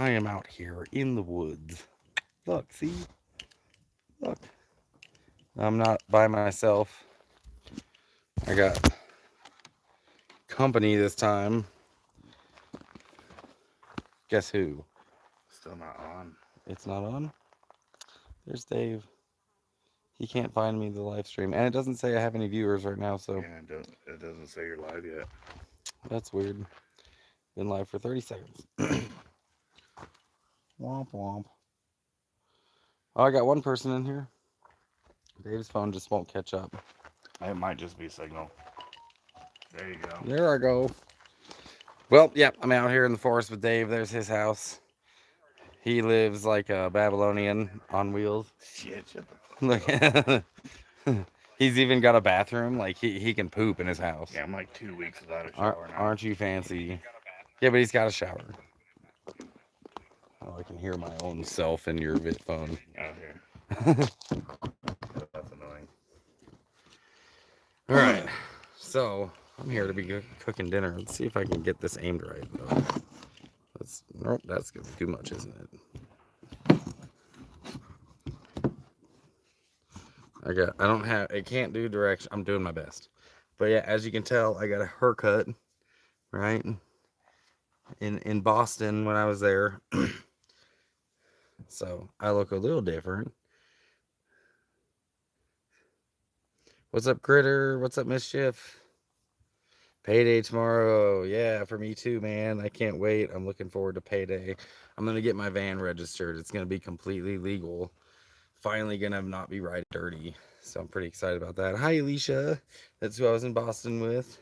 I am out here in the woods. Look, see? Look. I'm not by myself. I got company this time. Guess who? Still not on. It's not on? There's Dave. He can't find me the live stream. And it doesn't say I have any viewers right now, so Yeah, it doesn't say you're live yet. that's weird. Been live for 30 seconds. Womp womp. Oh, I got one person in here. Dave's phone just won't catch up. It might just be signal. There you go. There I go. Well, yep, I'm out here in the forest with Dave. There's his house. He lives like a Babylonian on wheels. Shit, shut the Look, fuck up. he's even got a bathroom. Like he can poop in his house. Yeah, I'm like 2 weeks without a shower now. Aren't you fancy? Yeah, but he's got a shower. Oh, I can hear my own self in your phone. Out here. That's annoying. All right, so I'm here to be cooking dinner. Let's see if I can get this aimed right. Though. Nope, that's too much, isn't it? I can't do direction. I'm doing my best. But yeah, as you can tell, I got a haircut, right? In Boston when I was there. So I look a little different. What's up, Critter? What's up, Mischief? Payday tomorrow. Yeah, for me too, man. I can't wait. I'm looking forward to payday. I'm going to get my van registered. It's going to be completely legal. Finally going to not be riding dirty. So I'm pretty excited about that. Hi, Alicia. That's who I was in Boston with.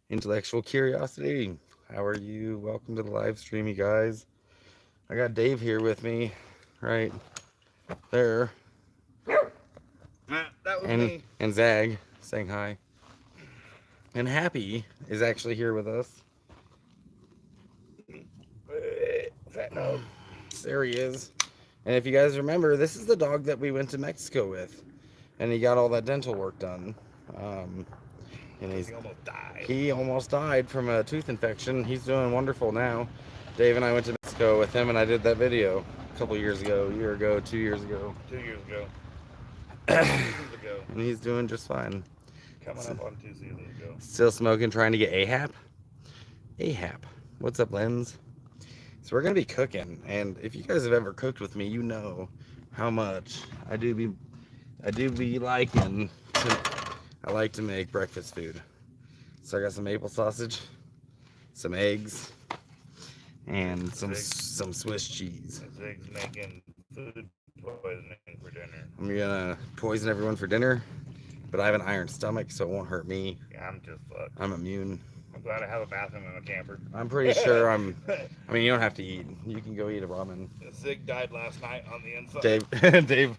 Intellectual Curiosity. How are you? Welcome to the live stream, you guys. I got Dave here with me, right there. That was me. And Zag saying hi. And Happy is actually here with us. Fat dog. There he is. And if you guys remember, this is the dog that we went to Mexico with. And he got all that dental work done. And he almost died from a tooth infection. He's doing wonderful now. Dave and I went to Mexico with him, and I did that video a couple years ago, a year ago, 2 years ago. 2 years ago. 2 seasons ago. And he's doing just fine. Coming up on 2 seasons ago. Still smoking, trying to get AHAP. What's up, Lens? So we're gonna be cooking, and if you guys have ever cooked with me, you know how much I do be liking. I like to make breakfast food. So I got some maple sausage, some eggs, and some Swiss cheese. Zig's making food poisoning for dinner. I'm gonna poison everyone for dinner, but I have an iron stomach, so it won't hurt me. Yeah, I'm just fucked. I'm immune. I'm glad I have a bathroom in my camper. I'm pretty sure I mean, you don't have to eat. You can go eat a ramen. Zig died last night on the inside. Dave,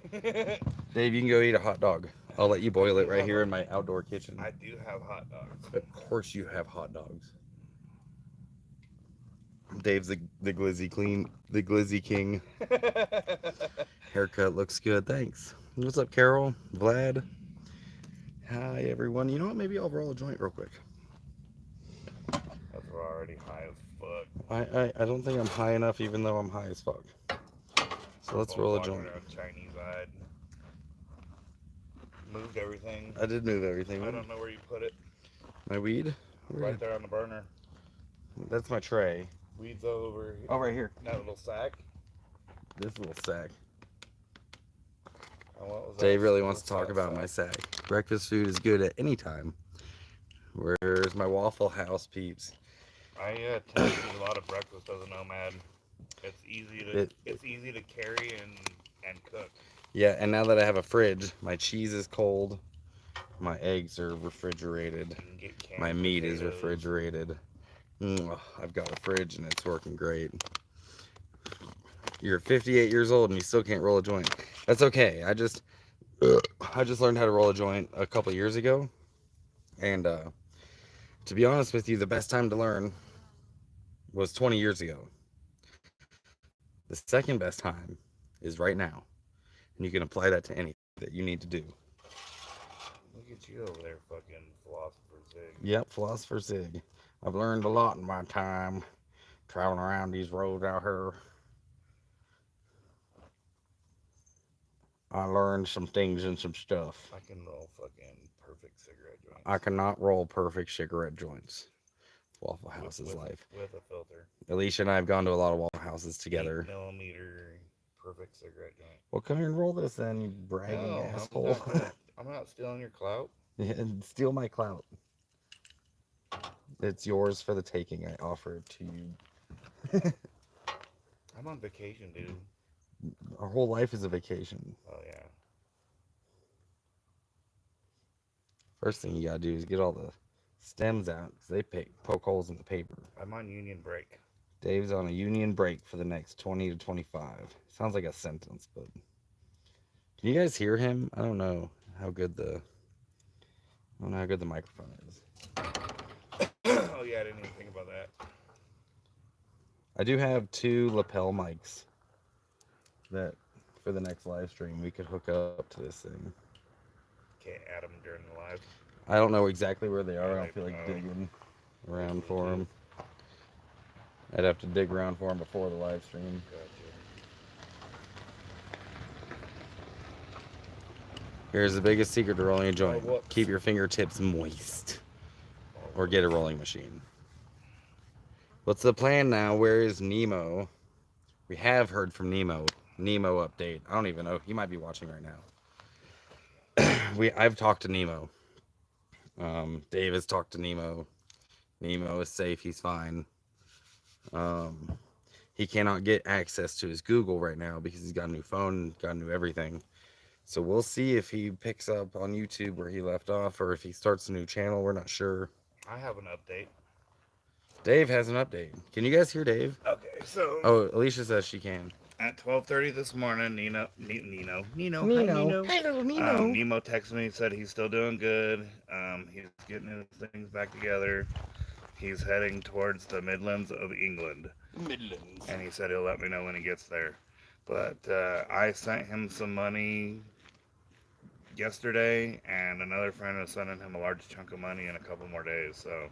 you can go eat a hot dog. I'll let you boil it right here in my outdoor kitchen. I do have hot dogs. Of course you have hot dogs. Dave's the glizzy king. Haircut looks good, thanks. What's up, Carol? Vlad? Hi, everyone. You know what? Maybe I'll roll a joint real quick. We're already high as fuck. I don't think I'm high enough, even though I'm high as fuck. So let's roll a joint. Chinese eyed. Moved everything. I did move everything. I don't know where you put it. My weed? Right there on the burner. That's my tray. Weed's over here. Oh, right here. That little sack. This little sack. Oh, what was that? Dave really wants to talk about my sack. Breakfast food is good at any time. Where's my Waffle House peeps? I tend to eat a lot of breakfast as a nomad. It's easy to carry and cook. Yeah, and now that I have a fridge, my cheese is cold, my eggs are refrigerated, my meat is refrigerated. I've got a fridge and it's working great. You're 58 years old and you still can't roll a joint. That's okay. I just learned how to roll a joint a couple years ago, and to be honest with you, the best time to learn was 20 years ago. The second best time is right now. And you can apply that to anything that you need to do. Look at you over there, fucking Philosopher Zig. Yep, Philosopher Zig. I've learned a lot in my time. traveling around these roads out here, I learned some things and some stuff. I can roll fucking perfect cigarette I joints cannot roll perfect cigarette joints. Waffle House is life. with a filter. Alicia and I have gone to a lot of Waffle Houses 8 together. millimeter perfect cigarette joint. Well, come here and roll this then, you bragging No, asshole. I'm not stealing your clout. And steal my clout. It's yours for the taking. I offer it to you. I'm on vacation, dude. Our whole life is a vacation. Oh yeah. First thing you gotta do is get all the stems out because they poke holes in the paper. I'm on union break. Dave's on a union break for the next 20 to 25. Sounds like a sentence, but can you guys hear him? I don't know how good the microphone is. Oh yeah, I didn't even think about that. I do have 2 lapel mics that for the next live stream we could hook up to this thing. Can't add them during the live. I don't know exactly where they are. I I don't feel like know. digging around for them. I'd have to dig around for them before the live stream. Gotcha. Here's the biggest secret to rolling a joint. Keep your fingertips moist. Or get a rolling machine. What's the plan now? Where is Nemo? We have heard from Nemo. Nemo update. I don't even know. He might be watching right now. I've talked to Nemo. Dave has talked to Nemo. Nemo is safe. He's fine. He cannot get access to his Google right now because he's got a new phone, got a new everything. So we'll see if he picks up on YouTube where he left off or if he starts a new channel. We're not sure. I have an update. Dave has an update. Can you guys hear Dave? Okay, so Oh, Alicia says she can. at 12:30 this morning, Nino, Hello, Nemo Nemo. texted me, said he's still doing good. He's getting his things back together. He's heading towards the Midlands of England. And he said he'll let me know when he gets there. But I sent him some money yesterday, and another friend is sending him a large chunk of money in a couple more days. So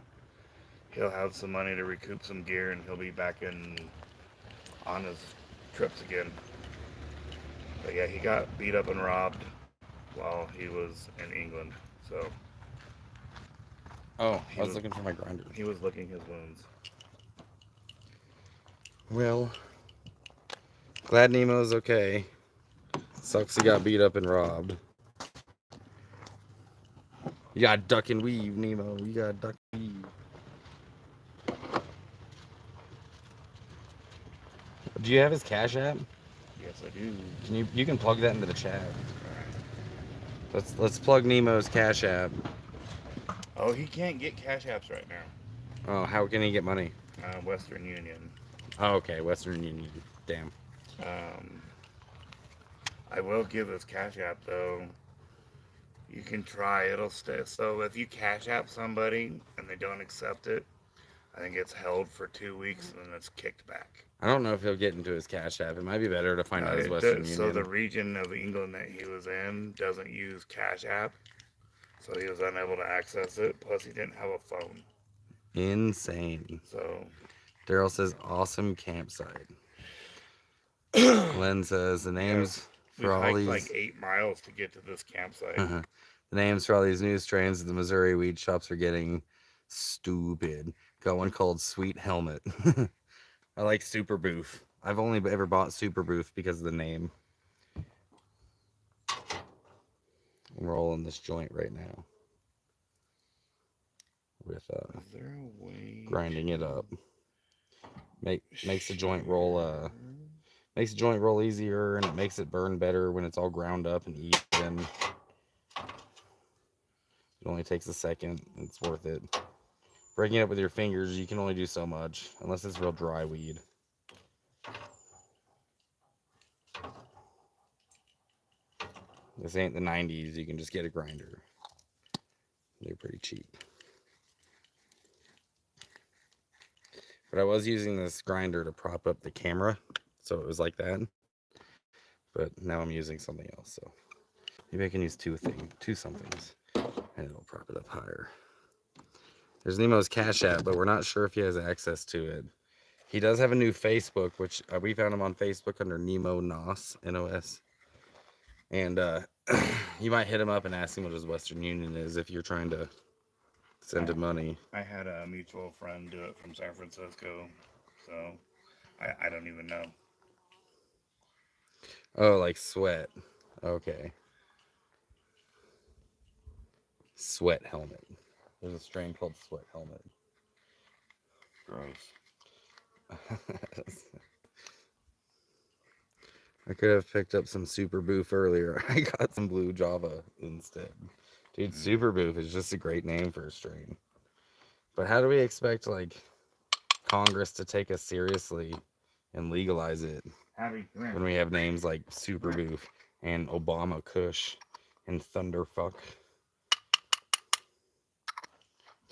he'll have some money to recoup some gear, and he'll be back on his trips again. But yeah, he got beat up and robbed while he was in England. So I was looking for my grinder. He was licking his wounds. Well, glad Nemo's okay. Sucks he got beat up and robbed. You gotta duck and weave, Nemo. You gotta duck and weave. Do you have his Cash App? Yes, I do. You can plug that into the chat. Let's plug Nemo's Cash App. Oh, he can't get Cash Apps right now. Oh, how can he get money? Western Union. Oh, okay, Western Union. Damn. I will give his Cash App though. You can try, it'll stay. So if you Cash App somebody and they don't accept it, I think it's held for 2 weeks and then it's kicked back. I don't know if he'll get into his Cash App. It might be better to find out his Western Union. So the region of England that he was in doesn't use Cash App, so he was unable to access it. Plus, he didn't have a phone. Insane. So Daryl says awesome campsite. Len says the names for all these like 8 miles to get to this campsite. The names for all these new strains of the Missouri weed shops are getting stupid. Got one called Sweet Helmet. I like Super Boof. I've only ever bought Super Boof because of the name. I'm rolling this joint right now with Is there a way grinding it up. Makes the joint roll makes the joint roll easier, and it makes it burn better when it's all ground up and even. It only takes a second. It's worth it. Breaking it up with your fingers, you can only do so much unless it's real dry weed. This ain't the 90s. You can just get a grinder. They're pretty cheap. But I was using this grinder to prop up the camera, so it was like that. But now I'm using something else, so maybe I can use two somethings, and it'll prop it up higher. There's Nemo's Cash App, but we're not sure if he has access to it. He does have a new Facebook, which we found him on Facebook under Nemo Nos, Nos. And you might hit him up and ask him what his Western Union is if you're trying to send him money. I had a mutual friend do it from San Francisco, so I don't even know. Oh, like sweat. Okay. Sweat helmet. There's a strain called sweat helmet. Gross. I could have picked up some Super Boof earlier. I got some Blue Java instead. Dude, Super Boof is just a great name for a strain. But how do we expect, like, Congress to take us seriously and legalize it when we have names like Super Boof and Obama Kush and Thunderfuck?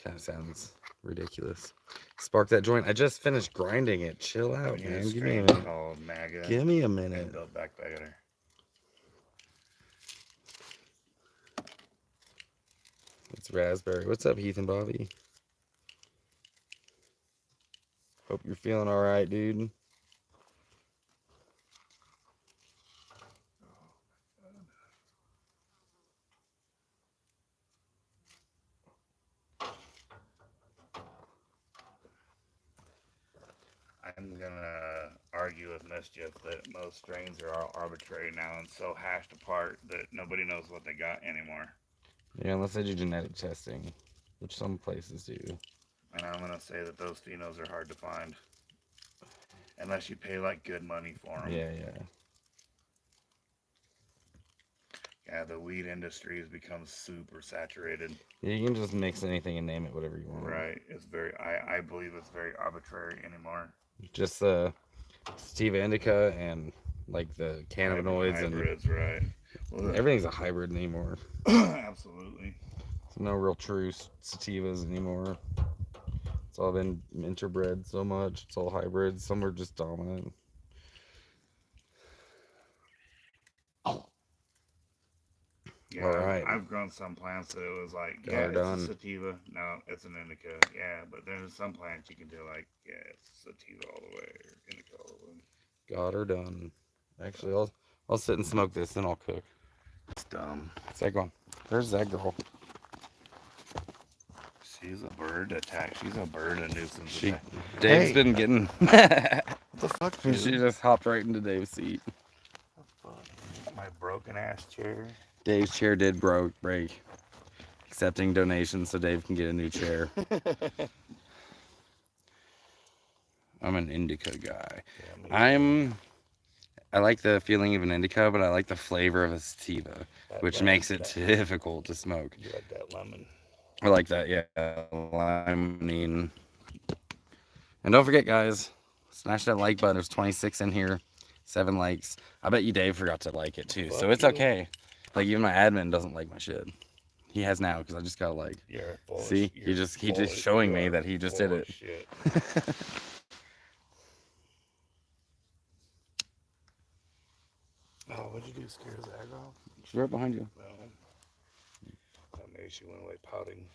Kind of sounds ridiculous. Spark that joint. I just finished grinding it. Chill out, man. Give me a minute. Called MAGA. Give me a minute. Build back better. It's raspberry. What's up, Heath and Bobby? Hope you're feeling all right, dude. I'm gonna argue with Mischief that most strains are all arbitrary now and so hashed apart that nobody knows what they got anymore. Yeah, unless they do genetic testing, which some places do. And I'm gonna say that those phenos are hard to find, unless you pay like good money for them. Yeah. Yeah, the weed industry has become super saturated. Yeah, you can just mix anything and name it whatever you want. Right. It's very. I believe it's very arbitrary anymore. Just the sativa indica and like the cannabinoids hybrids, right? Well, everything's a hybrid anymore. Absolutely. There's no real true sativas anymore. It's all been interbred so much. It's all hybrids. Some are just dominant. Yeah, all right. I've grown some plants that it was like, yeah, it's a sativa. No, it's an indica. Yeah, but there's some plants you can do like, yeah, it's sativa all the way or indica all the way. Got her done. Actually, I'll sit and smoke this, then I'll cook. It's dumb. It's like, there's that girl. She's a bird attack. She's a bird a nuisance. Dave's been getting. What the fuck? Dude? She just hopped right into Dave's seat. My broken ass chair. Dave's chair did break. Accepting donations so Dave can get a new chair. I'm an indica guy. Yeah, I like the feeling of an indica, but I like the flavor of a sativa, which makes it difficult to smoke. You like that lemon? I like that, yeah. Limonene. And don't forget, guys, smash that like button. There's 26 in here. 7 likes. I bet you Dave forgot to like it too, so it's okay. Like, even my admin doesn't like my shit. He has now because I just got like. See, he just showing me that he just did it. Oh, what'd you do? Scare Zag off? She's right behind you. No. Maybe she went away pouting.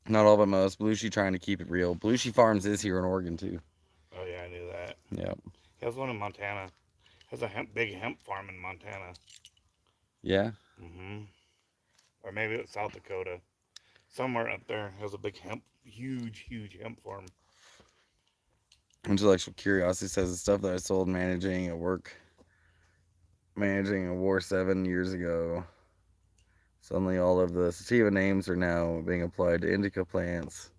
Not all, but most. Belushi trying to keep it real. Belushi Farms is here in Oregon too. Oh yeah, I knew that. Yep. He has one in Montana. Has a big hemp farm in Montana. Yeah. Or maybe it's South Dakota. Somewhere up there has a big huge hemp farm. Intellectual Curiosity says the stuff that I sold managing a war 7 years ago. Suddenly all of the sativa names are now being applied to indica plants.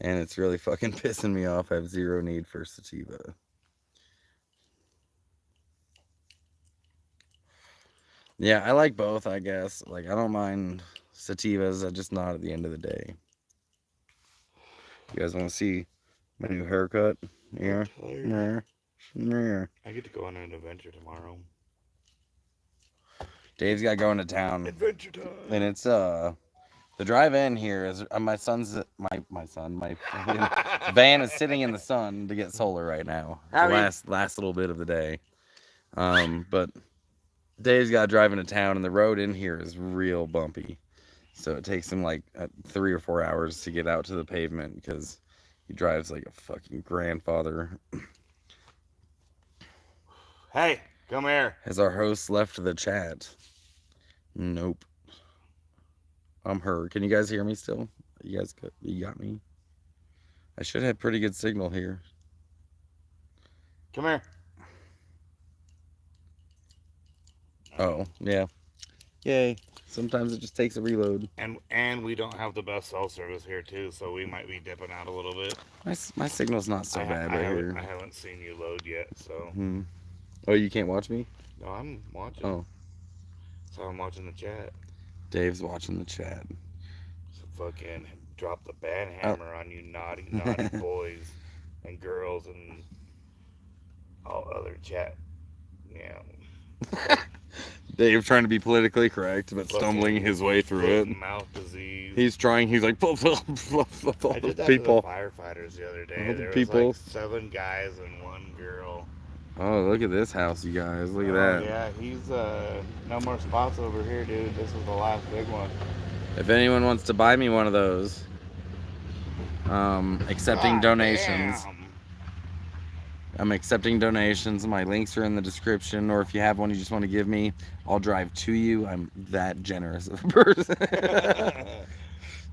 And it's really fucking pissing me off. I have zero need for sativa. Yeah, I like both, I guess. Like, I don't mind sativas, just not at the end of the day. You guys want to see my new haircut? Yeah. I get to go on an adventure tomorrow. Dave's got going to town. Adventure time. And it's the drive in here is my van is sitting in the sun to get solar right now. The last little bit of the day. But Dave's got driving to town, and the road in here is real bumpy. So it takes him like 3 or 4 hours to get out to the pavement because he drives like a fucking grandfather. Hey, come here. Has our host left the chat? Nope. I'm her. Can you guys hear me still? You got me? I should have pretty good signal here. Come here. Oh, yeah. Yay. Sometimes it just takes a reload. And we don't have the best cell service here too, so we might be dipping out a little bit. My signal's not so bad right here. I haven't seen you load yet, so Hmm. Oh, you can't watch me? no, I'm watching. Oh, So I'm watching the chat. Dave's watching the chat. So fucking drop the ban Oh. hammer on you naughty boys and girls and all other chat. Yeah. Dave trying to be politically correct, but stumbling his way through it. Mouth disease. He's trying. He's like, I did that people. to the firefighters the other day. All the There was people. like 7 guys and 1 girl. Oh, look at this house, you guys. Look at that. Yeah, he's no more spots over here, dude. This is the last big one. If anyone wants to buy me one of those, accepting donations. Damn. I'm accepting donations. My links are in the description, or if you have one you just want to give me, I'll drive to you. I'm that generous of a person.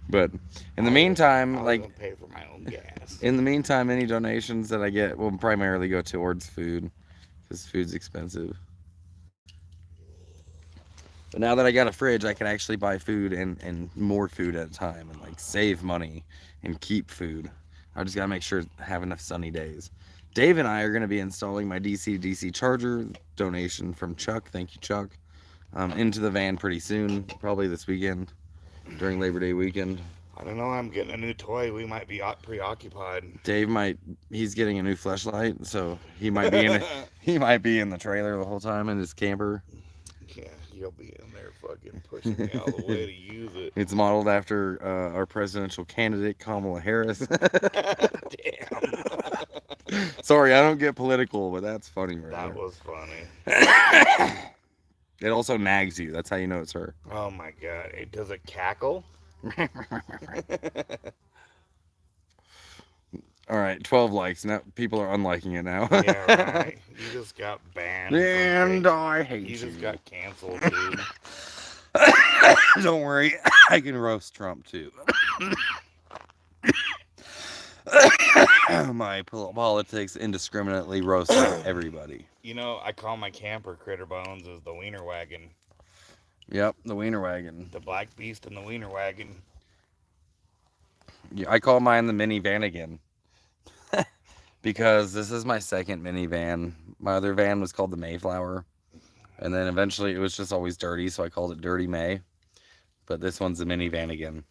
But in the meantime, I like, pay for my own gas. in the meantime, any donations that I get will primarily go towards food, because food's expensive. But now that I got a fridge, I can actually buy food and more food at a time and like save money and keep food. I just gotta make sure I have enough sunny days. Dave and I are gonna be installing my DC to DC charger donation from Chuck. Thank you, Chuck. Into the van pretty soon, probably this weekend during Labor Day weekend. I don't know. I'm getting a new toy. We might be preoccupied. Dave he's getting a new flashlight, so he might be in the trailer the whole time in his camper. Yeah, you'll be in there fucking pushing me all the way to use it. It's modeled after our presidential candidate, Kamala Harris. Damn. Sorry, I don't get political, but that's funny right That there. was funny. It also nags you. That's how you know it's her. Oh my god. Does it cackle? All right, 12 likes. Now people are unliking it now. Yeah, right. You just got banned. And I hate you. You just got canceled, dude. Don't worry, I can roast Trump too. My politics indiscriminately roast everybody. You know, I call my camper Critter Bones as the Wiener Wagon. Yep, the Wiener Wagon. The Black Beast and the Wiener Wagon. Yeah, I call mine the minivan again. Because this is my second minivan. My other van was called the Mayflower. And then eventually it was just always dirty, so I called it Dirty May. But this one's the minivan again.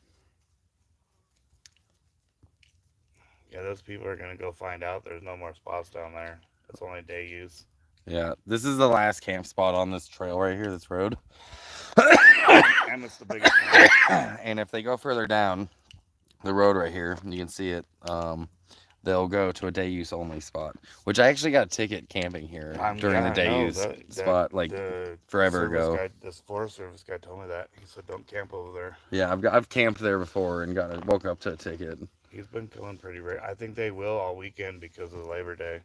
Yeah, those people are going to go find out there's no more spots down there. It's only day use. Yeah, this is the last camp spot on this trail right here, this road. And it's the biggest one. And if they go further down the road right here, you can see it, they'll go to a day use only spot. Which I actually got a ticket camping here during the day use spot like forever ago. This Forest Service guy told me that. He said, don't camp over there. Yeah, I've camped there before and woke up to a ticket. He's been killing pretty rare. I think they will all weekend because of Labor Day.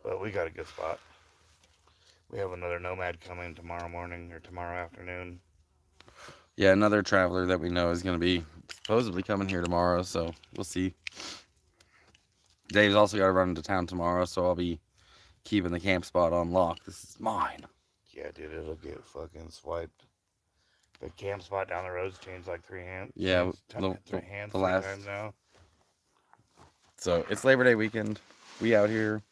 But we got a good spot. We have another nomad coming tomorrow morning or tomorrow afternoon. Yeah, another traveler that we know is going to be supposedly coming here tomorrow, so we'll see. Dave's also got to run into town tomorrow, so I'll be keeping the camp spot on lock. This is mine. Yeah, dude, it'll get fucking swiped. The camp spot down the road's changed like 3 hands. Yeah, three hands the three last times now. So it's Labor Day weekend. We out here.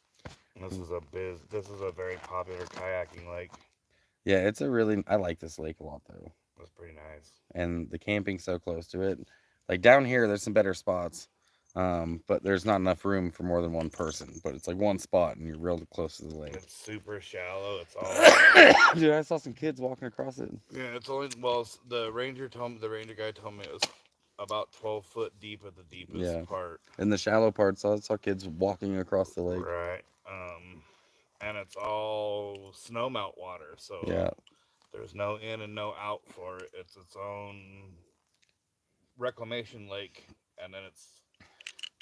And this is a very popular kayaking lake. Yeah, I like this lake a lot though. It's pretty nice. And the camping's so close to it. Like down here, there's some better spots, but there's not enough room for more than one person. But it's like one spot, and you're real close to the lake. It's super shallow. It's all. Dude, I saw some kids walking across it. Yeah, it's only the ranger guy told me it was about 12 foot deep at the deepest part. In the shallow parts, I saw kids walking across the lake. Right. And it's all snowmelt water, so yeah. There's no in and no out for it. It's its own reclamation lake, and then it's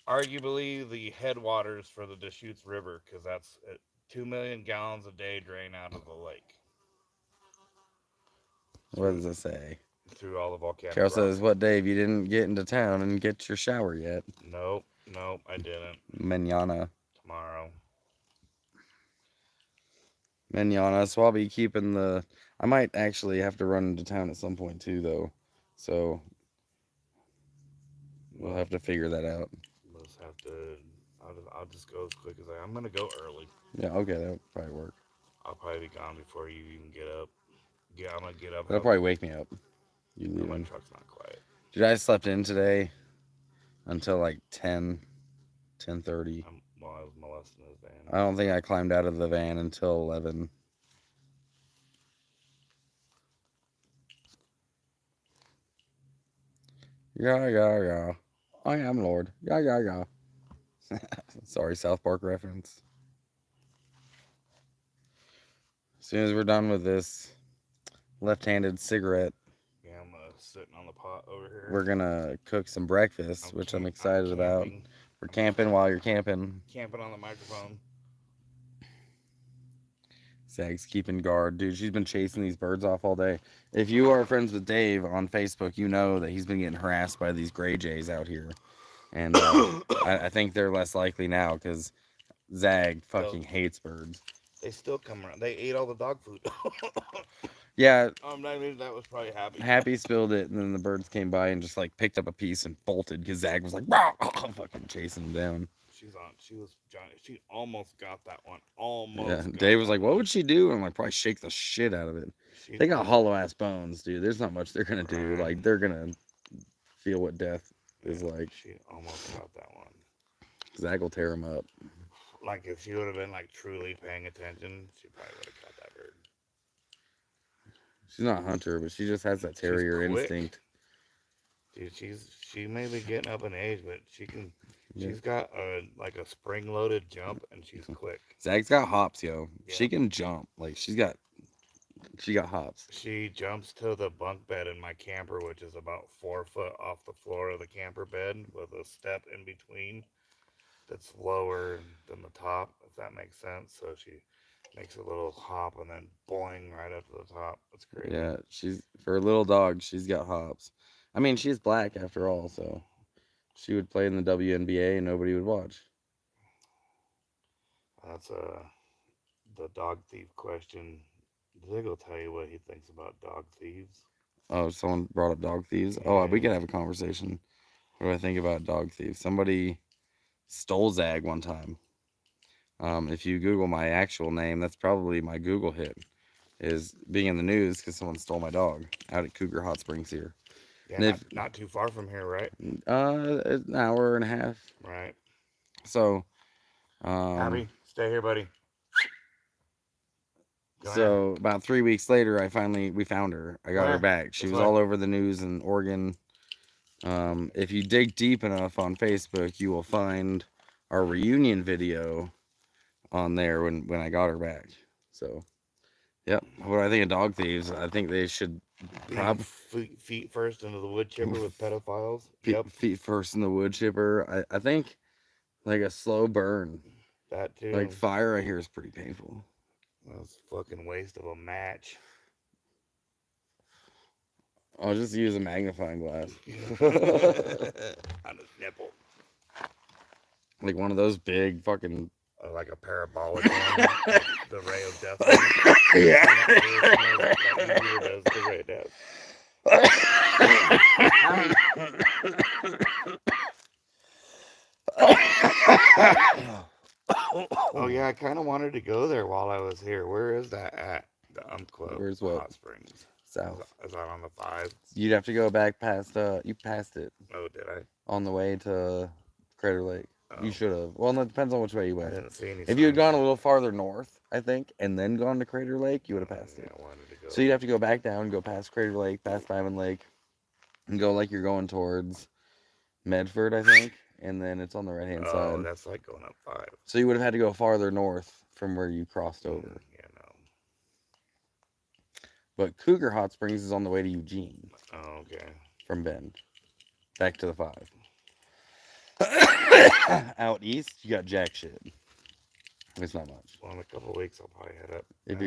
arguably the headwaters for the Deschutes River because that's 2 million gallons a day drain out of the lake What through does it say? through all the volcanic Carol rock. says, "What, Dave? You didn't get into town and get your shower yet?" Nope, nope, I didn't. Manana, Tomorrow. manana. So I'll be keeping the. I might actually have to run into town at some point too, though. So we'll have to figure that out. We'll just have to. I'll just go as quick as I'm gonna go early. Yeah, okay, that'll probably work. I'll probably be gone before you even get up. Yeah, I'm gonna get up. That'll probably wake me up. You No, my leaving? truck's not quiet. Dude, I slept in today until like 10, 10:30. I was molesting his I van. don't think I climbed out of the van until 11. Yeah, yeah, yeah. I am Lord. Yeah, yeah, yeah. Sorry, South Park reference. As soon as we're done with this left-handed cigarette, Yeah, I'm sitting on the pot over here. we're gonna cook some breakfast, which I'm excited about. Camping. We're camping while you're camping. Camping on the microphone. Zag's keeping guard. Dude, she's been chasing these birds off all day. If you are friends with Dave on Facebook, you know that he's been getting harassed by these gray jays out here. And I think they're less likely now because Zag fucking hates birds. They still come around. They ate all the dog food. Yeah. I mean, that was probably Happy. Happy spilled it, and then the birds came by and just like picked up a piece and bolted because Zag was like, "Rah!" Fucking chasing them down. She was Johnny. She almost got that one. Almost. Yeah. Dave was like, "What would she do?" And I'm like, "Probably shake the shit out of it." They got hollow ass bones, dude. There's not much they're gonna do. Like they're gonna feel what death is like. She almost got that one. Zag will tear him up. Like if she would have been like truly paying attention, she probably would have caught that bird. She's not a hunter, but she just has that terrier instinct. Dude, she may be getting up in age, but she can. Yeah. She's got a spring-loaded jump, and she's quick. Zag's got hops, yo. Yeah. She can jump. Like she got hops. She jumps to the bunk bed in my camper, which is about 4 foot off the floor of the camper bed, with a step in between that's lower than the top, if that makes sense. So she makes a little hop and then boing right up to the top. That's crazy. Yeah, she's for a little dog. She's got hops. I mean, she's black after all, so she would play in the WNBA and nobody would watch. That's the dog thief question. Zig will tell you what he thinks about dog thieves. Oh, someone brought up dog thieves. Yeah. Oh, we could have a conversation. What do I think about dog thieves? Somebody stole Zag one time. If you Google my actual name, that's probably my Google hit, is being in the news because someone stole my dog out at Cougar Hot Springs here. Yeah, not too far from here, right? An hour and a half. Right. So, Abby, stay here, buddy. So about 3 weeks later, we found her. I got her back. She was all over the news in Oregon. If you dig deep enough on Facebook, you will find our reunion video on there when I got her back. So, yep. What do I think of dog thieves? I think they should feet first into the wood chipper with pedophiles. Feet first in the wood chipper. I think like a slow burn. That too. Like fire, I hear is pretty painful. That's a fucking waste of a match. I'll just use a magnifying glass. On his nipple. Like one of those big fucking... like a parabolic one. The ray of death. Yeah. The ray of death. Oh yeah, I kind of wanted to go there while I was here. Where is that at? The Umpqua Where's what? Hot Springs. South. Is that on the 5? You'd have to go back past. You passed it. Oh, did I? On the way to Crater Lake. Oh. You should have. Well, it depends on which way you went. I didn't see any. If you had gone a little farther north, I think, and then gone to Crater Lake, you would have passed it. I wanted to go. So you'd have to go back down, go past Crater Lake, past Diamond Lake, and go like you're going towards Medford, I think. And then it's on the right-hand side. Oh, that's like going up 5. So you would have had to go farther north from where you crossed over. Yeah, But Cougar Hot Springs is on the way to Eugene Oh, okay. from Bend. Back to the 5. Out east, you got jack shit. It's not much. Well, in a couple of weeks, I'll probably head up. If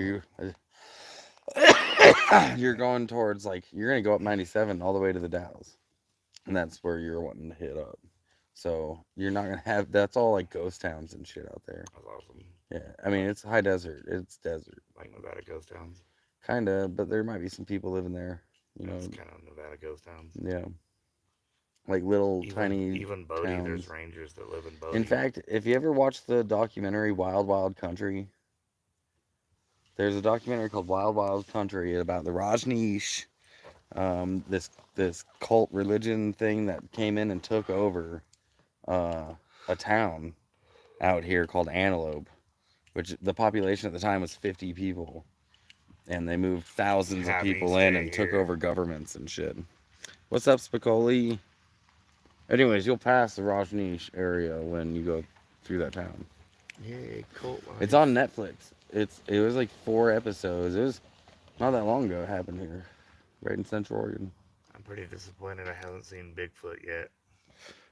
you're going towards, like, you're going to go up 97 all the way to the Dalles. And that's where you're wanting to hit up. So you're not going to have, that's all like ghost towns and shit out there. That's awesome. Yeah. I mean, it's high desert. It's desert. Like Nevada ghost towns. Kind of, but there might be some people living there. You know, it's kind of Nevada ghost towns. Yeah. Like little tiny even Bodie, towns. There's rangers that live in Bodie. In fact, if you ever watched the documentary Wild Wild Country, there's a documentary called Wild Wild Country about the Rajneesh, this cult religion thing that came in and took over a town out here called Antelope, which the population at the time was 50 people, and they moved thousands of people in and took over governments and shit. What's up, Spicoli? Anyways, you'll pass the Rajneesh area when you go through that town. Yay, cult life. It's on Netflix. It was like 4 episodes. It was not that long ago it happened here, right in Central Oregon. I'm pretty disappointed I haven't seen Bigfoot yet.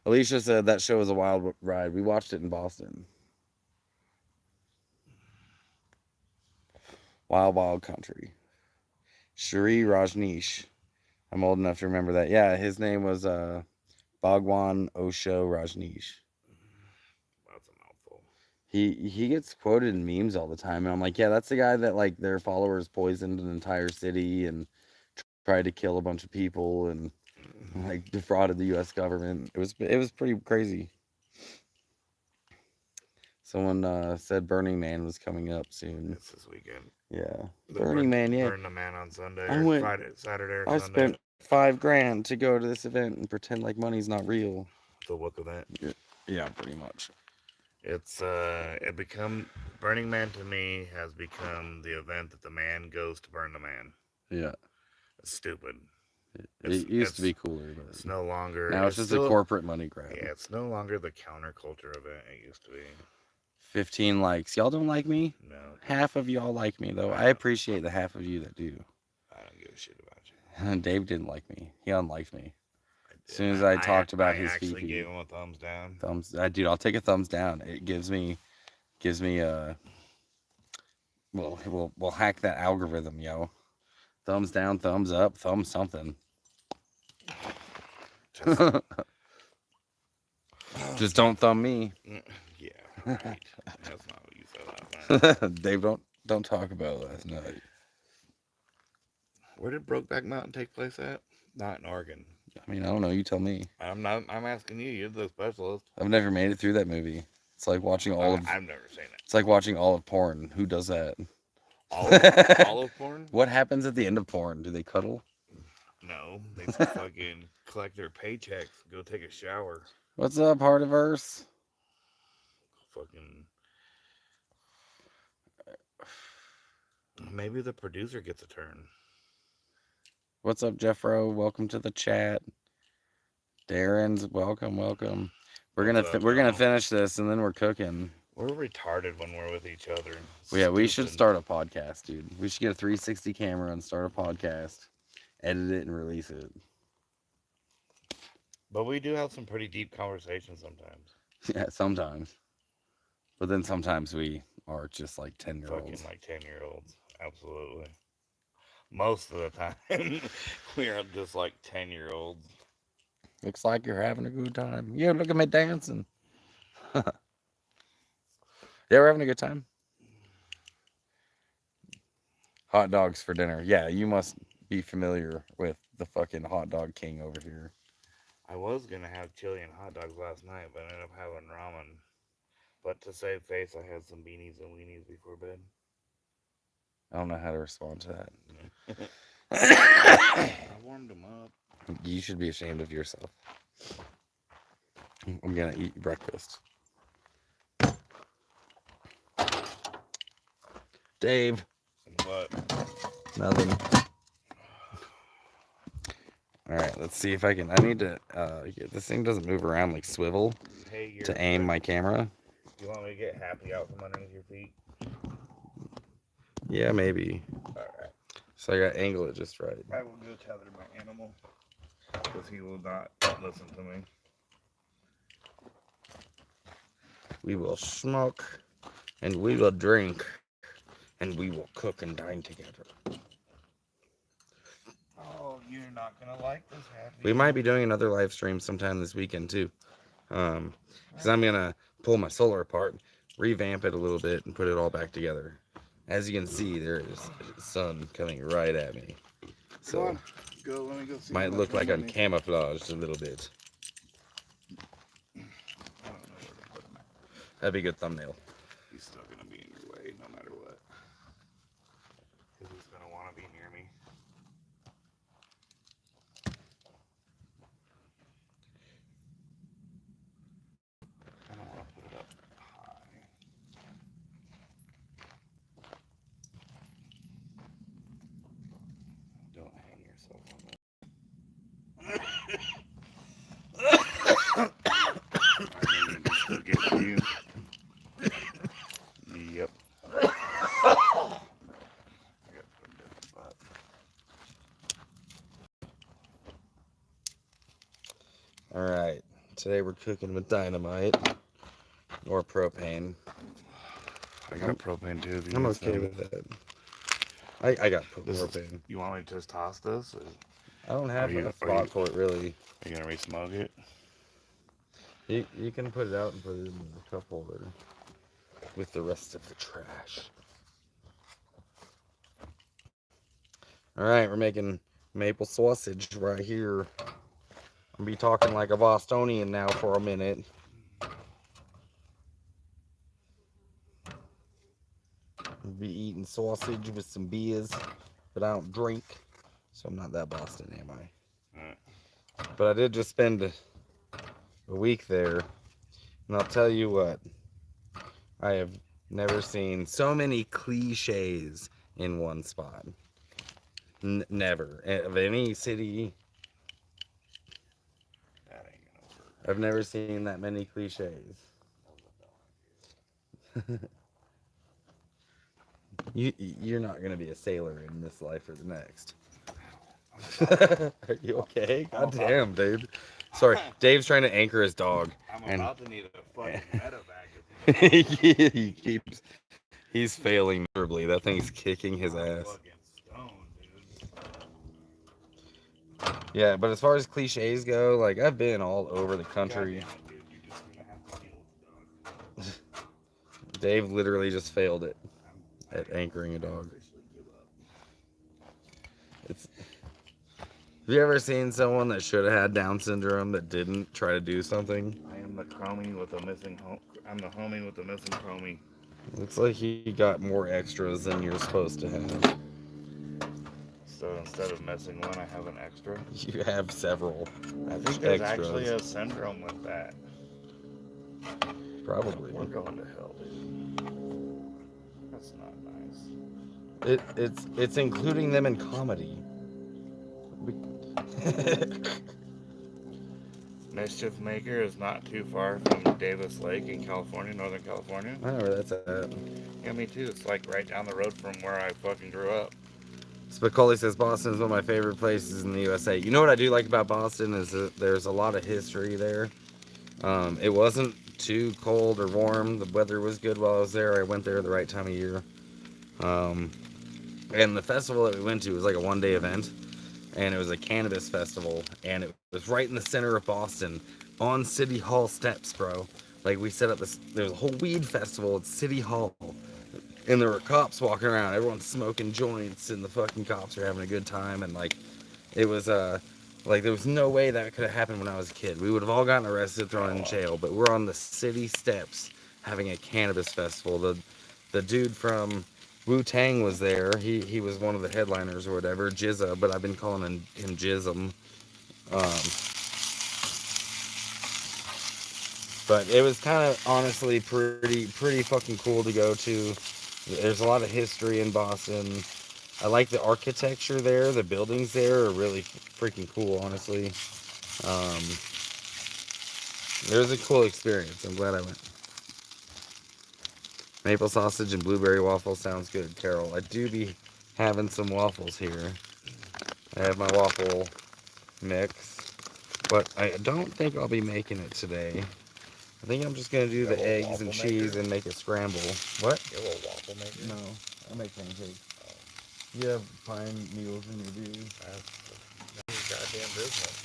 Alicia said that show was a wild ride. We watched it in Boston. Wild Wild Country. Shri Rajneesh. I'm old enough to remember that. Yeah, his name was Bhagwan Osho Rajneesh. That's a mouthful. He gets quoted in memes all the time, and I'm like, yeah, that's the guy that like their followers poisoned an entire city and tried to kill a bunch of people and like defrauded the U.S. government. It was pretty crazy. Someone said Burning Man was coming up soon. It's this weekend. Yeah, Burning Man. Yeah, Burn the Man on Sunday. Saturday or I Sunday. spent $5,000 to go to this event and pretend like money's not real. The look of that. Yeah, pretty much. It's Burning Man to me has become the event that the man goes to burn the man. Yeah. It's stupid. It used to be cooler, but it's no longer. Now it's just a corporate money grab. Yeah, it's no longer the counterculture event it used to be. 15 likes. Y'all don't like me? No. Half of y'all like me, though. I appreciate the half of you that do. I don't give a shit about you. Dave didn't like me. He unliked me. As soon as I talked about his feet. I actually gave him a thumbs down. Dude, I'll take a thumbs down. It gives me a... We'll hack that algorithm, yo. Thumbs down, thumbs up, thumb something. Just don't thumb me. Yeah, right. That's not what you said last night. Dave, don't talk about last night. Where did Brokeback Mountain take place at? Not in Oregon. I mean, I don't know. You tell me. I'm asking you. You're the specialist. I've never made it through that movie. It's like watching all of... I've never seen it. It's like watching all of porn. Who does that? All of porn? What happens at the end of porn? Do they cuddle? No. They fucking collect their paychecks, go take a shower. What's up, Heartiverse? Fucking... Maybe the producer gets a turn. What's up, Jeffro? Welcome to the chat. Darren's welcome. We're gonna finish this and then we're cooking. We're retarded when we're with each other. Well, yeah, we should start a podcast, dude. We should get a 360 camera and start a podcast, edit it and release it. But we do have some pretty deep conversations sometimes. Yeah, sometimes. But then sometimes we are just like 10-year-olds. Fucking like 10-year-olds. Absolutely. Most of the time, we are just like 10-year-olds. Looks like you're having a good time. Yeah, look at me dancing. Yeah, we're having a good time. Hot dogs for dinner. Yeah, you must be familiar with the fucking hot dog king over here. I was going to have chili and hot dogs last night, but I ended up having ramen. But to save face, I had some beanies and weenies before bed. I don't know how to respond to that. I warmed them up. You should be ashamed of yourself. I'm going to eat breakfast. Dave. What? Nothing. Alright, let's see if I can... I need to... this thing doesn't move around like swivel to aim my camera. You want me to get Happy out from underneath your feet? Yeah, maybe. Alright. So I got to angle it just right. I will go tether my animal because he will not listen to me. We will smoke and we will drink and we will cook and dine together. Oh, you're not gonna like this happy. We might be doing another live stream sometime this weekend too. Because I'm gonna pull my solar apart, revamp it a little bit, and put it all back together. As you can see, there is sun coming right at me, so Go, let me go see. might look like I'm camouflaged a little bit. I don't know where to put him at. That'd be a good thumbnail. He's still gonna be in your way no matter what. Because he's gonna want to be near me. I don't want to put it up high. Don't hang yourself on that. I'm gonna just forget you. Yep. I got put him in the butt. All right, today we're cooking with dynamite or propane. I got propane too. I'm okay with that. I got propane. You want me to just toss this? Or I don't have a spot for it really. are you gonna re-smoke it? You can put it out and put it in the cup holder with the rest of the trash. All right, we're making maple sausage right here. I'll be talking like a Bostonian now for a minute. I'll be eating sausage with some beers, but I don't drink, so I'm not that Boston, am I? But I did just spend a week there, and I'll tell you what, I have never seen so many cliches in one spot. Never. Of any city, That ain't gonna work. I've never seen that many cliches. You're not going to be a sailor in this life or the next. Are you okay? God damn, dude. Sorry, Dave's trying to anchor his dog. I'm about to need a fucking medevac. He's failing miserably. That thing's kicking his ass. Fucking stoned, dude. Yeah, but as far as cliches go, like I've been all over the country. God damn it, dude. You're just gonna have to deal with the dog. Dave literally just failed it at anchoring a dog. Have you ever seen someone that should have had Down syndrome that didn't try to do something? I am the chromie with a missing I'm the homie with the missing chromie. Looks like he got more extras than you're supposed to have. So instead of missing one, I have an extra. You have several. I think there's extras. actually a syndrome with that. Probably. We're going to hell, dude. That's not nice. It's including them in comedy. Mischief Maker is not too far from Davis Lake in California, Northern California. I know where that's at. Yeah, me too. It's like right down the road from where I fucking grew up. Spicoli says Boston is one of my favorite places in the USA. You know what I do like about Boston is that there's a lot of history there. It wasn't too cold or warm. The weather was good while I was there. I went there the right time of year. And the festival that we went to was like a one-day event. And it was a cannabis festival. And it was right in the center of Boston on City Hall steps, bro. Like we set up this, there was a whole weed festival at City Hall. And there were cops walking around. Everyone's smoking joints and the fucking cops are having a good time. And like, it was, like there was no way that could have happened when I was a kid. We would have all gotten arrested, thrown in jail. But we're on the city steps having a cannabis festival. The dude from Wu-Tang was there. He was one of the headliners or whatever, Jizza, but I've been calling him Jism. But it was kind of honestly pretty fucking cool to go to. There's a lot of history in Boston. I like the architecture there. The buildings there are really freaking cool, honestly. It was a cool experience. I'm glad I went. Maple sausage and blueberry waffle sounds good, Carol. I do be having some waffles here. I have my waffle mix, but I don't think I'll be making it today. I think I'm just gonna do You have the a eggs and waffle cheese maker? and make a scramble. What? You have a waffle maker? No, I make pancakes. You have fine meals in your view. That's goddamn business.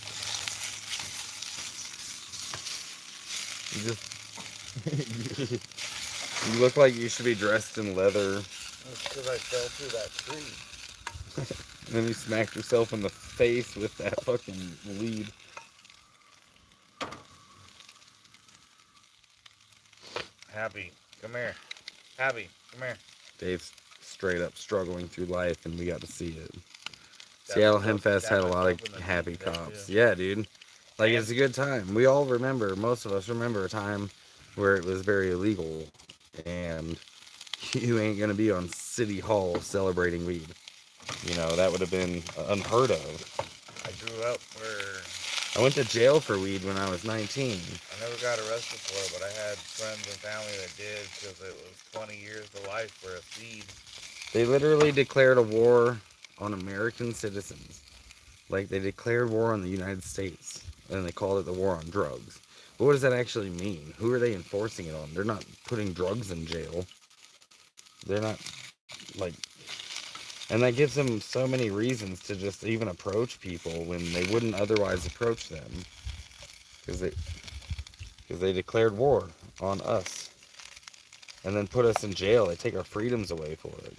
You just you look like you should be dressed in leather. That's because I fell through that tree. And then you smacked yourself in the face with that fucking lead. Happy, come here. Happy, come here. Dave's straight up struggling through life, and we got to see it. Seattle Hempfest had a lot of happy cops. Yeah, dude. Like, it's a good time. We all remember, most of us remember a time where it was very illegal, and you ain't gonna be on City Hall celebrating weed. You know, that would have been unheard of. I grew up where I went to jail for weed when I was 19. I never got arrested for it, but I had friends and family that did because it was 20 years to life for a seed. They literally declared a war on American citizens. Like, they declared war on the United States, and they called it the war on drugs. But what does that actually mean? Who are they enforcing it on? They're not putting drugs in jail. They're not, like... And that gives them so many reasons to just even approach people when they wouldn't otherwise approach them. Because they declared war on us. And then put us in jail. They take our freedoms away for it.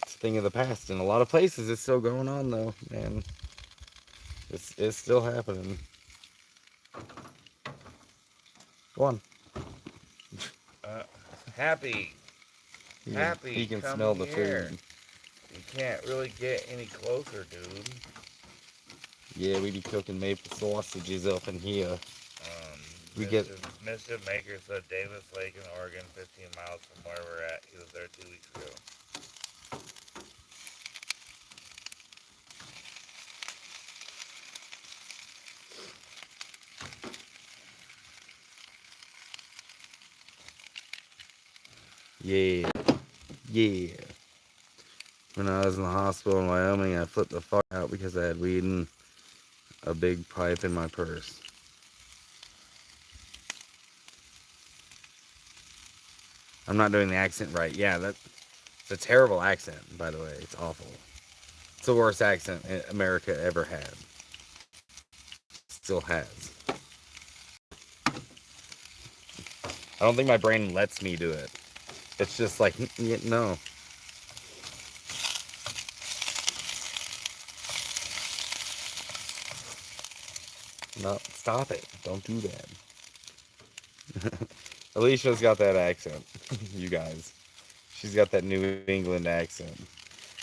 It's a thing of the past. In a lot of places, it's still going on, though, man. It's still happening. Go on. Happy. Happy. He can come smell the here. food. You can't really get any closer, dude. Yeah, we be cooking maple sausages up in here. Mischief Maker said Davis Lake in Oregon, 15 miles from where we're at. He was there 2 weeks ago. Yeah. Yeah. When I was in the hospital in Wyoming, I flipped the fuck out because I had weed in a big pipe in my purse. I'm not doing the accent right. Yeah, that's a terrible accent, by the way. It's awful. It's the worst accent America ever had. Still has. I don't think my brain lets me do it. It's just like, no. No, stop it. Don't do that. Alicia's got that accent, you guys. She's got that New England accent.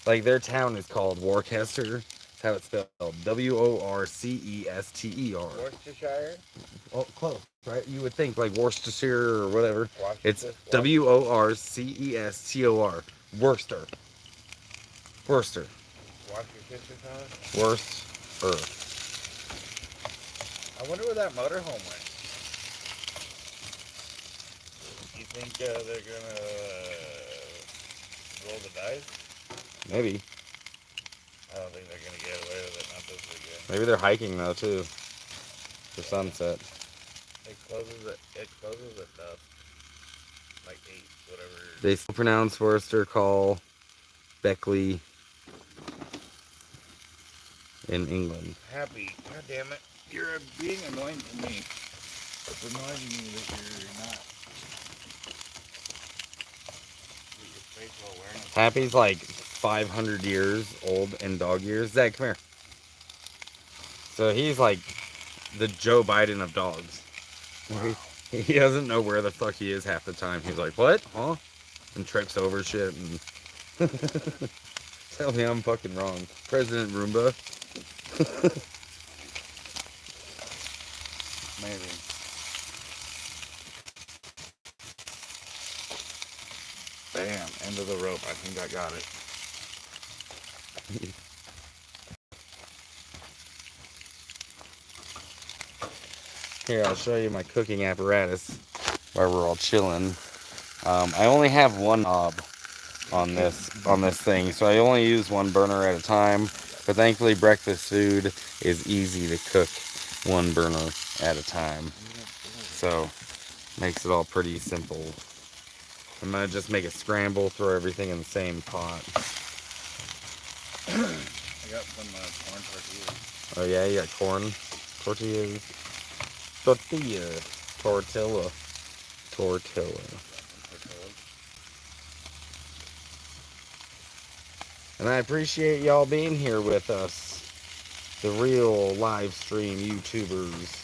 Like, their town is called Worcester. That's how it's spelled. Worcester. Worcestershire? Oh, close, right? You would think, like, Worcestershire or whatever. It's Worcester. Worcester. Worcester. Worcestershire? Worcester. I wonder where that motorhome went. You think they're gonna roll the dice? Maybe. I don't think they're gonna get away with it. Not this weekend. Maybe they're hiking, though, too. For sunset. It closes at dusk. Like 8, whatever. They still pronounce Worcester, call Beckley in England. Happy. God damn it. You're being annoying to me. It's annoying me that you're not. Your spatial awareness. Happy's like 500 years old in dog years. Zach, come here. So he's like the Joe Biden of dogs. Wow. He doesn't know where the fuck he is half the time. He's like, what? Huh? And trips over shit and tell me I'm fucking wrong. President Roomba. Amazing. Bam, end of the rope. I think I got it. Here, I'll show you my cooking apparatus while we're all chilling. I only have one knob, on this thing. So I only use one burner at a time. But thankfully, breakfast food is easy to cook one burner at a time. So makes it all pretty simple. I'm gonna just make a scramble, throw everything in the same pot. I got some corn tortillas. Oh yeah, you got corn tortillas. Tortilla. Tortilla. And I appreciate y'all being here with us. The real live stream YouTubers.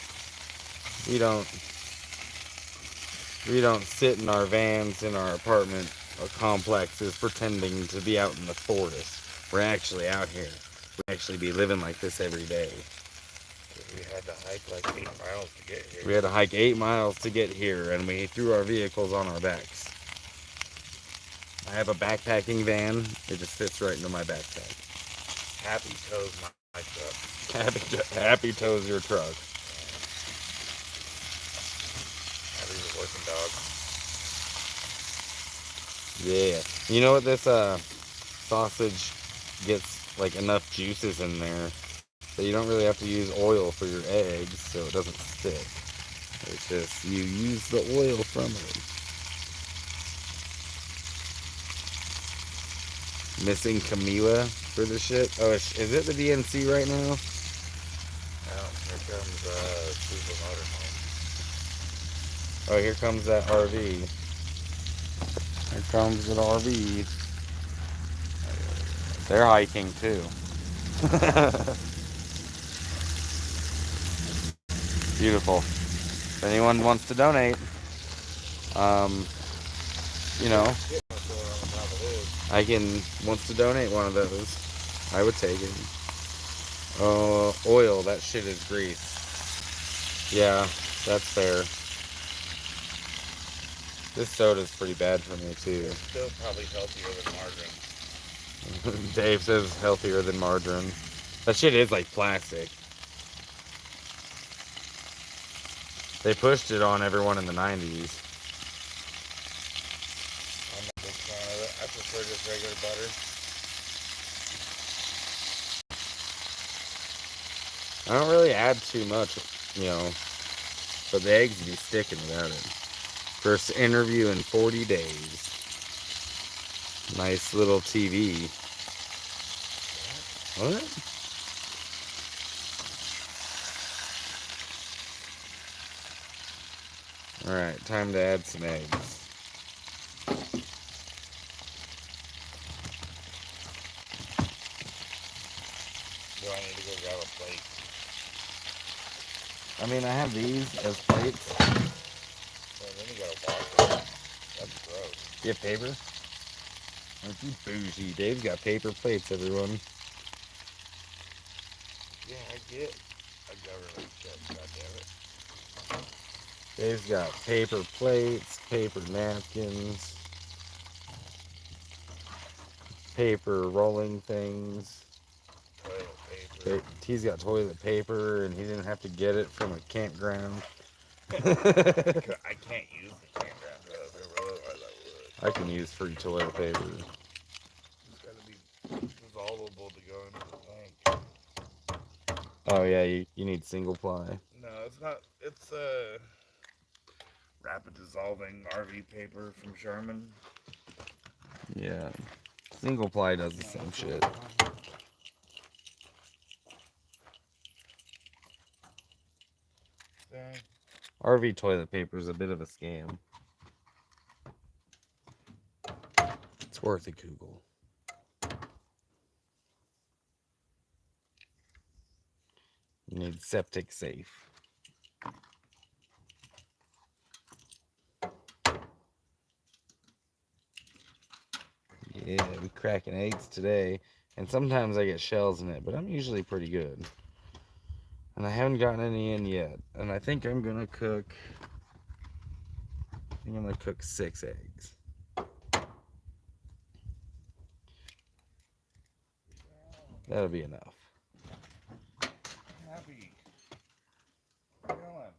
We don't sit in our vans in our apartment or complexes pretending to be out in the forest. We're actually out here. We actually be living like this every day. We had to hike like 8 miles to get here. We had to hike 8 miles to get here, and we threw our vehicles on our backs. I have a backpacking van. It just fits right into my backpack. Happy toes my truck. Happy toes your truck. Happy's a working dog. Yeah. You know what, this sausage gets like enough juices in there that you don't really have to use oil for your eggs, so it doesn't stick. It's just you use the oil from it. Missing Camila for the shit. Oh, is it the DNC right now? Oh, here comes Super Motorhome. Oh, here comes that RV. Here comes that RV. They're hiking too. Beautiful. If anyone wants to donate, you know, wants to donate one of those, I would take it. Oil, that shit is grease. Yeah, that's fair. This soda's pretty bad for me too. It's still probably healthier than margarine. Dave says healthier than margarine. That shit is like plastic. They pushed it on everyone in the 90s. I'm a big fan of it. I prefer just regular butter. I don't really add too much, but the eggs be sticking without it. First interview in 40 days. Nice little TV. What? Alright, time to add some eggs. Do I need to go grab a plate? I mean, I have these as plates. Well, then you gotta wash it. That's gross. You have paper? Aren't you bougie? Dave's got paper plates, everyone. Yeah, I get a government check, goddammit. Dave's got paper plates, paper napkins, paper rolling things. Toilet paper. He's got toilet paper, and he didn't have to get it from a campground. I can't use the campground toilet paper, otherwise I would. I can use free toilet paper. It's gotta be dissolvable to go into the tank. Oh yeah, you need single ply. No, it's not. It's rapid dissolving RV paper from Sherman. Yeah, single ply does the same shit. RV toilet paper is a bit of a scam. It's worth a Google. You need septic safe. Yeah, we cracking eggs today. And sometimes I get shells in it, but I'm usually pretty good. And I haven't gotten any in yet. And I think I'm gonna cook 6 eggs. That'll be enough. Happy. Where you going?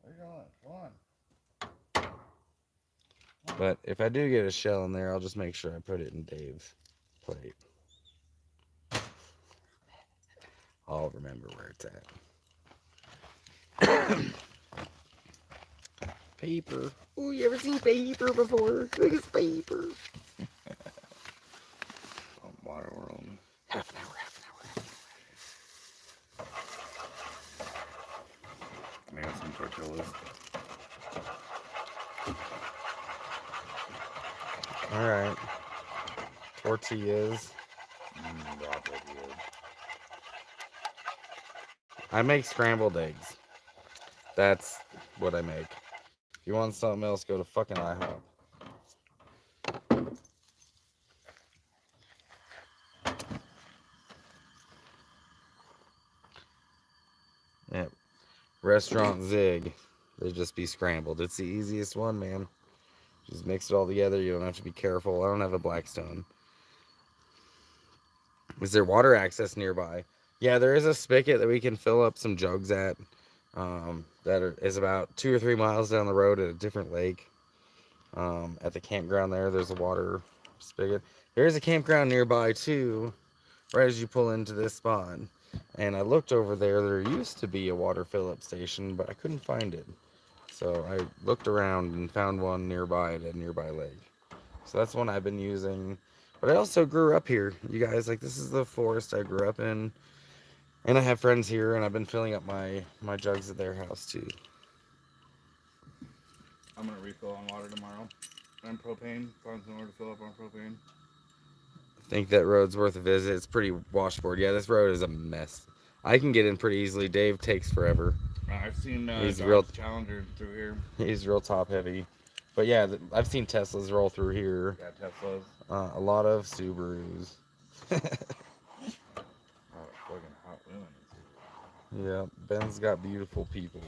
Where you going? Come on. Come But if I do get a shell in there, I'll just make sure I put it in Dave's plate. I'll remember where it's at. Paper. Oh, you ever seen paper before? Look at this paper. Water world. Half an hour, half an hour. I got some tortillas. All right. Tortillas. Raw tortillas. I make scrambled eggs. That's what I make. If you want something else, go to fucking IHOP. Yep. Restaurant Zig. They just be scrambled. It's the easiest one, man. Just mix it all together. You don't have to be careful. I don't have a Blackstone. Is there water access nearby? Yeah, there is a spigot that we can fill up some jugs at. Is about 2 or 3 miles down the road at a different lake. At the campground there's a water spigot. There is a campground nearby too, right as you pull into this spot. And I looked over there. There used to be a water fill-up station, but I couldn't find it. So I looked around and found one nearby at a nearby lake. So that's one I've been using. But I also grew up here. You guys, like, this is the forest I grew up in. And I have friends here, and I've been filling up my jugs at their house too. I'm gonna refill on water tomorrow. And propane. Find somewhere to fill up on propane. I think that road's worth a visit. It's pretty washboard. Yeah, this road is a mess. I can get in pretty easily. Dave takes forever. I've seen He's Dodge real Challenger through here. He's real top heavy. But yeah, I've seen Teslas roll through here. Yeah, Teslas. A lot of Subarus. Oh, fucking hot women. Yeah, Ben's got beautiful people.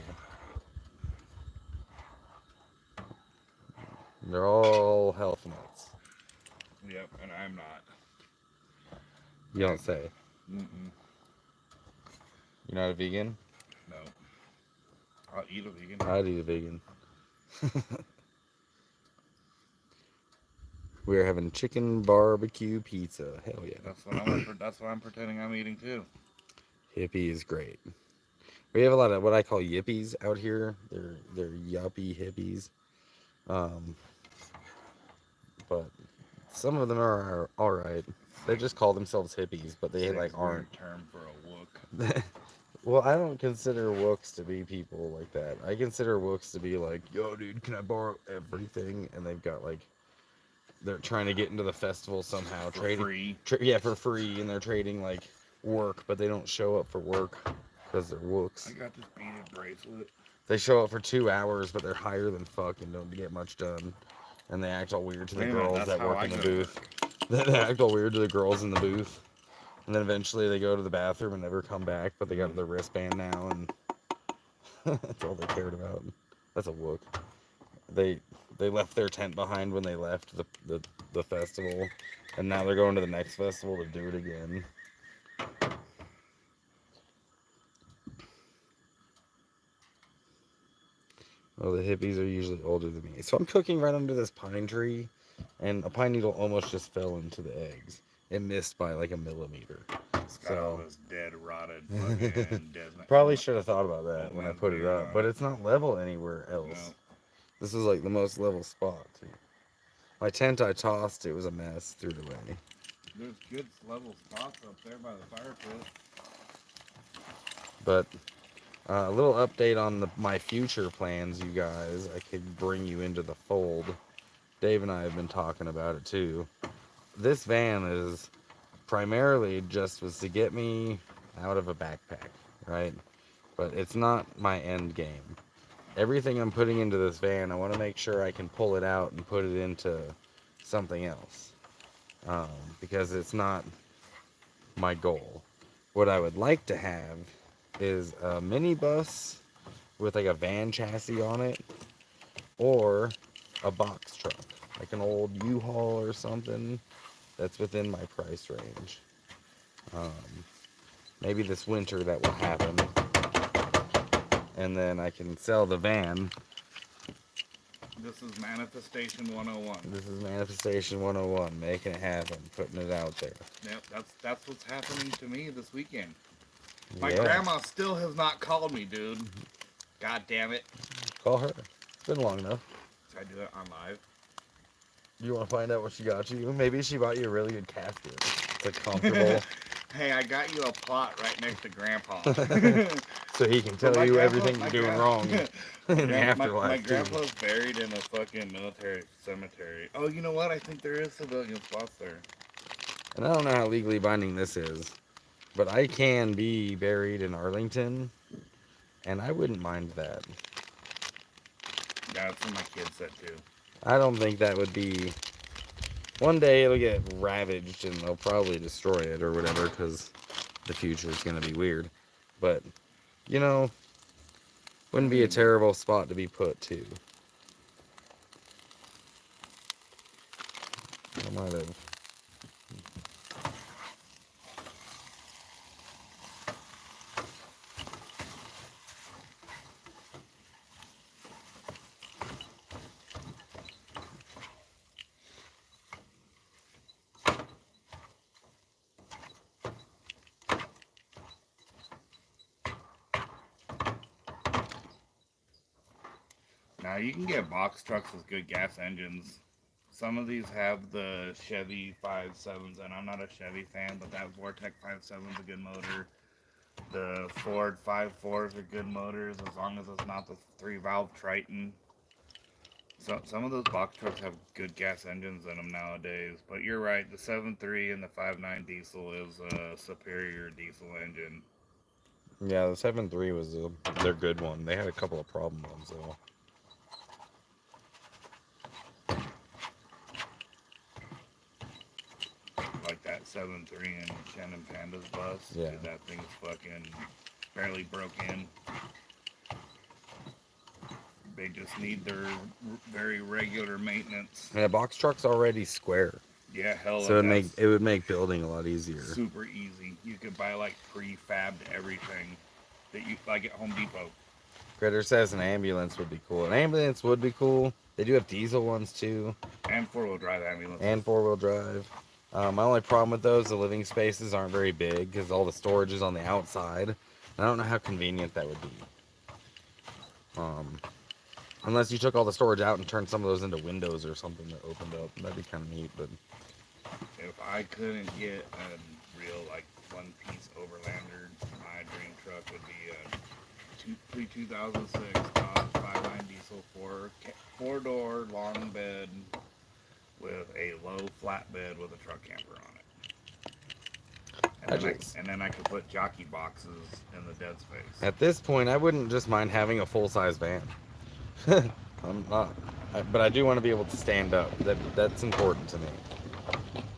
They're all health nuts. Yep, and I'm not. You don't say. Mm-mm. You're not a vegan? No. I'll eat a vegan. I'd eat a vegan. We're having chicken barbecue pizza. Hell yeah. That's what I'm pretending I'm eating too. Hippie is great. We have a lot of what I call yippies out here. They're yuppie hippies. But some of them are all right. They just call themselves hippies, but they like aren't. Term for a wook. Well, I don't consider wooks to be people like that. I consider wooks to be like, yo, dude, can I borrow everything? And they've got like, they're trying to get into the festival somehow, trading free. Yeah, for free, and they're trading like work, but they don't show up for work because they're wooks. I got this beaded bracelet. They show up for 2 hours, but they're higher than fuck and don't get much done. And they act all weird to the girls that work in the booth. They act all weird to the girls in the booth. And then eventually they go to the bathroom and never come back, but they got their wristband now, and that's all they cared about. That's a wook. They left their tent behind when they left the festival, and now they're going to the next festival to do it again. Well, the hippies are usually older than me. So I'm cooking right under this pine tree, and a pine needle almost just fell into the eggs. It missed by like a millimeter. It's got all this dead, rotted fucking dead. Probably should have thought about that when I put it up, but it's not level anywhere else. No. This is like the most level spot. My tent I tossed, it was a mess, threw it away. There's good level spots up there by the fire pit. But a little update on my future plans, you guys. I could bring you into the fold. Dave and I have been talking about it too. This van is primarily just was to get me out of a backpack, right? But it's not my end game. Everything I'm putting into this van, I want to make sure I can pull it out and put it into something else. Because it's not my goal. What I would like to have is a minibus with like a van chassis on it, or a box truck, like an old U-Haul or something that's within my price range. Maybe this winter that will happen, and then I can sell the van This is Manifestation 101. This is Manifestation 101, making it happen, putting it out there. Yep, that's what's happening to me this weekend. My Yeah. grandma still has not called me, dude. God damn it. Call her. It's been long enough. Should I do it on live? You want to find out what she got you? Maybe she bought you a really good casket. It's like comfortable. Hey, I got you a plot right next to Grandpa. So he can tell you everything you're doing wrong in the afterlife. My grandpa's buried in a fucking military cemetery. Oh, you know what? I think there is civilian spots there. And I don't know how legally binding this is, but I can be buried in Arlington, and I wouldn't mind that. Yeah, that's what my kid said too. I don't think that would be... One day it'll get ravaged and they'll probably destroy it or whatever because the future is going to be weird. But, you know, wouldn't be a terrible spot to be put to. I might have... Now you can get box trucks with good gas engines. Some of these have the Chevy 5.7s, and I'm not a Chevy fan, but that Vortec 5.7 is a good motor. The Ford 5.4s are good motors as long as it's not the 3-valve Triton. So some of those box trucks have good gas engines in them nowadays. But you're right, the 7.3 and the 5.9 diesel is a superior diesel engine. Yeah, the 7.3 was their good one. They had a couple of problem ones, though. Like that 7.3 in Shannon Panda's bus. Yeah. That thing's fucking barely broke in. They just need their very regular maintenance. Yeah, box truck's already square. Yeah, hell. So it would make building a lot easier. Super easy. You could buy like prefabbed everything that you like at Home Depot. Critter says an ambulance would be cool. An ambulance would be cool. They do have diesel ones too. And 4-wheel drive ambulances. And 4-wheel drive. My only problem with those, the living spaces aren't very big because all the storage is on the outside. I don't know how convenient that would be. Unless you took all the storage out and turned some of those into windows or something that opened up. That'd be kind of neat, but... If I couldn't get a real, like, one-piece Overlander, my dream truck would be a pre-2006 Dodge 5.9 diesel 4-door long bed with a low flatbed with a truck camper on it. And then I could put jockey boxes in the dead space. At this point, I wouldn't just mind having a full-size van. I'm not. But I do want to be able to stand up. That's important to me.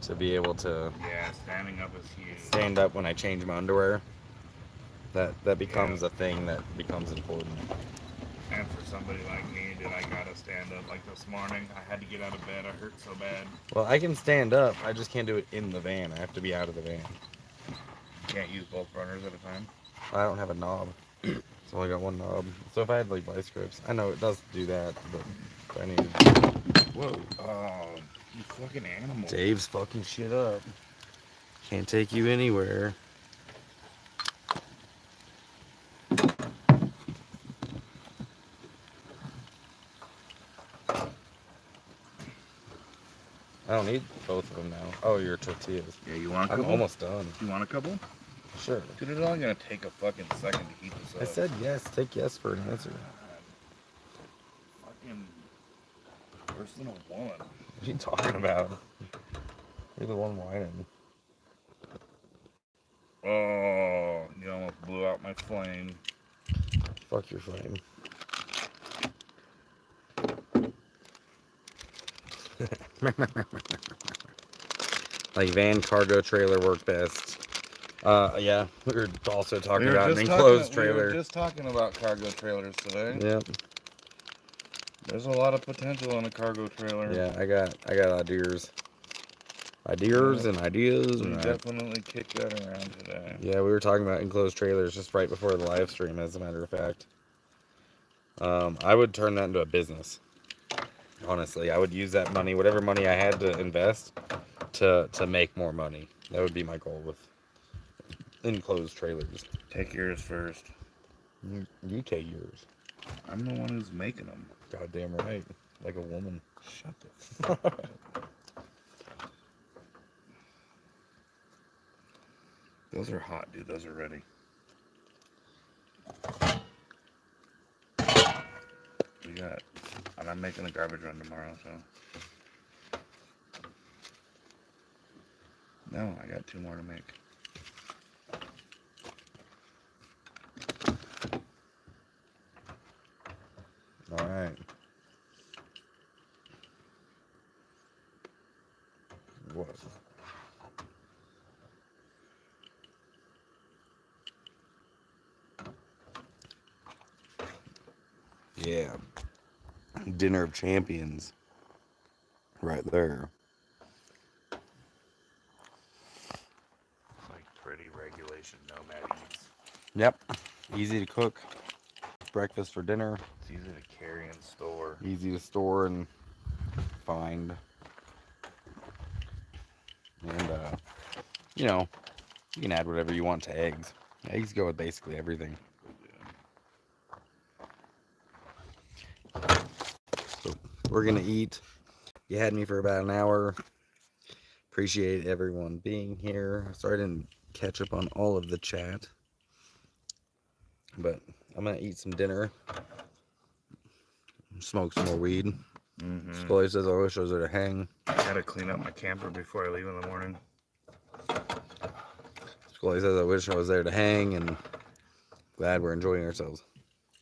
To be able to... Yeah, standing up is huge. Stand up when I change my underwear. That becomes a thing that becomes important. And for somebody like me, dude, I gotta stand up. Like this morning, I had to get out of bed. I hurt so bad. Well, I can stand up. I just can't do it in the van. I have to be out of the van. Can't use both runners at a time? I don't have a knob. It's only got one knob. So if I had like vice grips, I know it does do that, but if I needed... Whoa. Oh, you fucking animal. Dave's fucking shit up. Can't take you anywhere. I don't need both of them now. Oh, your tortillas. Yeah, you want a I'm couple? almost done. You want a couple? Sure. Dude, it's only gonna take a fucking second to heat this up. I said yes. Take yes for an answer. Fucking worse than a woman. What are you talking about? You're the one whining. Oh, you almost blew out my flame. Fuck your flame. Like van cargo trailer work best. Yeah, we were also talking about an enclosed trailer. We were just talking about cargo trailers today. Yep. There's a lot of potential in a cargo trailer. Yeah, I got ideas. Ideas and ideas. We And definitely kicked that around today. Yeah, we were talking about enclosed trailers just right before the live stream, as a matter of fact. I would turn that into a business. Honestly, I would use that money, whatever money I had to invest, to make more money. That would be my goal with enclosed trailers. Take yours first. You take yours. I'm the one who's making them. Goddamn right. Like a woman. Shut the. Those are hot, dude. Those are ready. We got, and I'm making a garbage run tomorrow, so. No, I got 2 more to make. All right. What? Yeah. Dinner of champions. Right there. Like pretty regulation nomad eats. Yep. Easy to cook. Breakfast for dinner. It's easy to carry and store. Easy to store and find. And, you know, you can add whatever you want to eggs. Eggs go with basically everything. So we're going to eat. You had me for about an hour. Appreciate everyone being here. Sorry I didn't catch up on all of the chat. But I'm going to eat some dinner. Smoke some more weed. Scully says, I wish I was there to hang. I gotta clean up my camper before I leave in the morning. Scully says, I wish I was there to hang, and glad we're enjoying ourselves.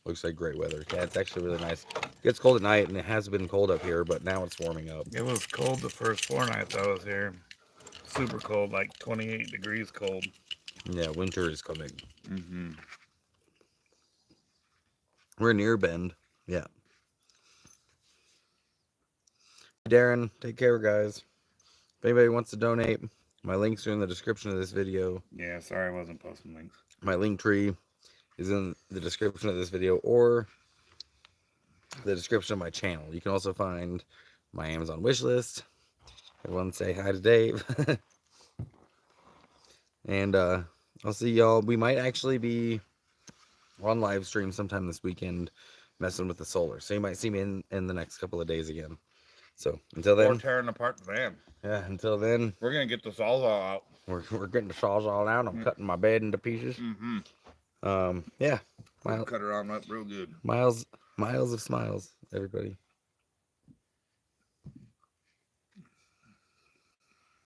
Looks like great weather. Yeah, it's actually really nice. It gets cold at night, and it has been cold up here, but now it's warming up. It was cold the first 4 nights I was here. Super cold, like 28 degrees cold. Yeah, winter is coming. We're near Bend. Yeah. Darren, take care, guys. If anybody wants to donate, my links are in the description of this video. Yeah, sorry I wasn't posting links. My link tree is in the description of this video or the description of my channel. You can also find my Amazon wish list. Everyone say hi to Dave. And I'll see y'all. We might actually be on live stream sometime this weekend messing with the solar. So you might see me in the next couple of days again. So until then, Or tearing apart the van. Yeah, until then, we're gonna get the saws all out. We're getting the saws all out. I'm cutting my bed into pieces. Yeah. We'll cut her on up real good. Miles of smiles, everybody.